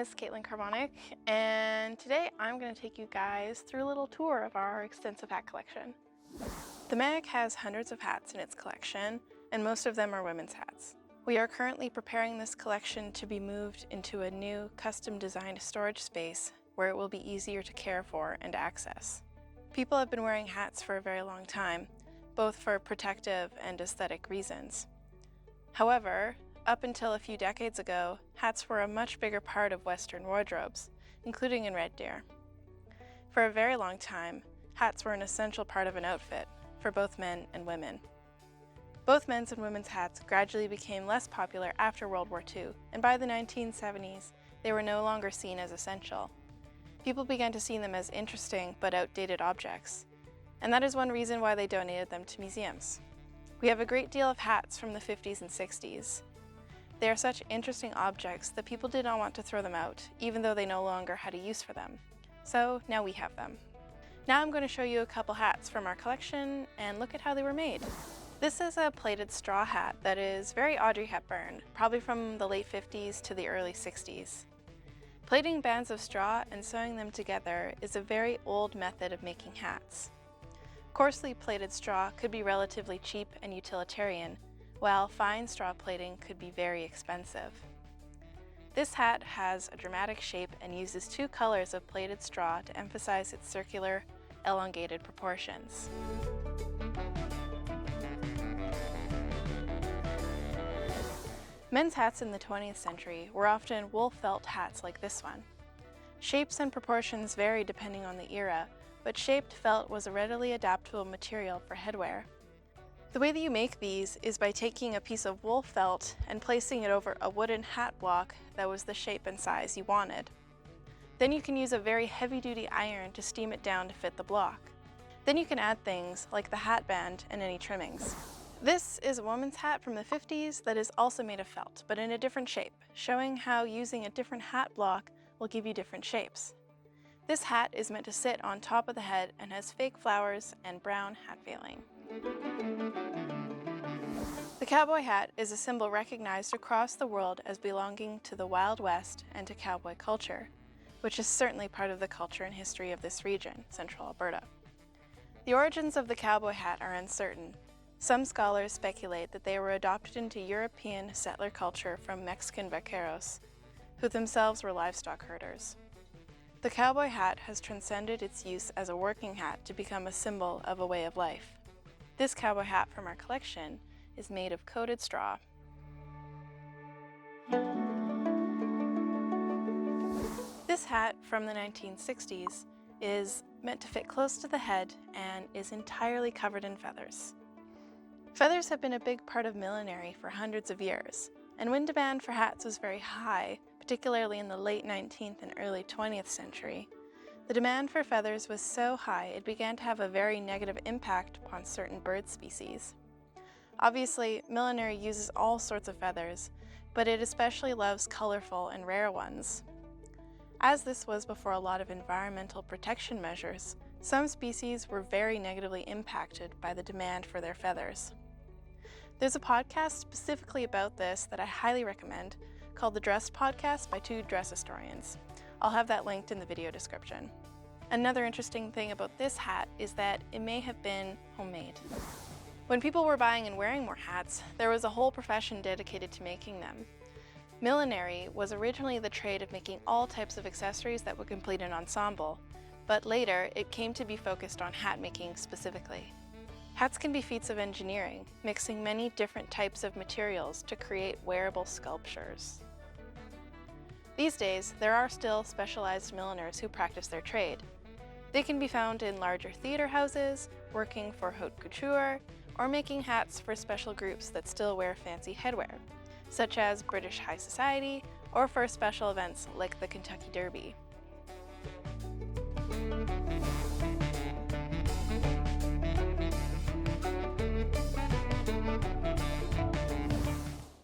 is Katelin Karbonik, and today I'm going to take you guys through a little tour of our extensive hat collection. The mag has hundreds of hats in its collection, and most of them are women's hats. We are currently preparing this collection to be moved into a new custom-designed storage space where it will be easier to care for and access. People have been wearing hats for a very long time, both for protective and aesthetic reasons. However, up until a few decades ago, hats were a much bigger part of Western wardrobes, including in Red Deer. For a very long time, hats were an essential part of an outfit, for both men and women. Both men's and women's hats gradually became less popular after World War II, and by the 1970s, they were no longer seen as essential. People began to see them as interesting but outdated objects, and that is one reason why they donated them to museums. We have a great deal of hats from the 50s and 60s. They are such interesting objects that people did not want to throw them out, even though they no longer had a use for them. So now we have them. Now I'm going to show you a couple hats from our collection and look at how they were made. This is a plaited straw hat that is very Audrey Hepburn, probably from the late 50s to the early 60s. Plaiting bands of straw and sewing them together is a very old method of making hats. Coarsely plaited straw could be relatively cheap and utilitarian, while fine straw plaiting could be very expensive. This hat has a dramatic shape and uses two colors of plaited straw to emphasize its circular, elongated proportions. Men's hats in the 20th century were often wool felt hats like this one. Shapes and proportions vary depending on the era, but shaped felt was a readily adaptable material for headwear. The way that you make these is by taking a piece of wool felt and placing it over a wooden hat block that was the shape and size you wanted. Then you can use a very heavy-duty iron to steam it down to fit the block. Then you can add things like the hat band and any trimmings. This is a woman's hat from the 50s that is also made of felt, but in a different shape, showing how using a different hat block will give you different shapes. This hat is meant to sit on top of the head and has fake flowers and brown hat veiling. The cowboy hat is a symbol recognized across the world as belonging to the Wild West and to cowboy culture, which is certainly part of the culture and history of this region, central Alberta. The origins of the cowboy hat are uncertain. Some scholars speculate that they were adopted into European settler culture from Mexican vaqueros, who themselves were livestock herders. The cowboy hat has transcended its use as a working hat to become a symbol of a way of life. This cowboy hat from our collection is made of coated straw. This hat from the 1960s is meant to fit close to the head and is entirely covered in feathers. Feathers have been a big part of millinery for hundreds of years, and when demand for hats was very high, particularly in the late 19th and early 20th century, the demand for feathers was so high it began to have a very negative impact upon certain bird species. Obviously, millinery uses all sorts of feathers, but it especially loves colorful and rare ones. As this was before a lot of environmental protection measures, some species were very negatively impacted by the demand for their feathers. There's a podcast specifically about this that I highly recommend, called the Dress Podcast by two dress historians. I'll have that linked in the video description. Another interesting thing about this hat is that it may have been homemade. When people were buying and wearing more hats, there was a whole profession dedicated to making them. Millinery was originally the trade of making all types of accessories that would complete an ensemble, but later it came to be focused on hat making specifically. Hats can be feats of engineering, mixing many different types of materials to create wearable sculptures. These days, there are still specialized milliners who practice their trade. They can be found in larger theater houses, working for haute couture, or making hats for special groups that still wear fancy headwear, such as British high society, or for special events like the Kentucky Derby.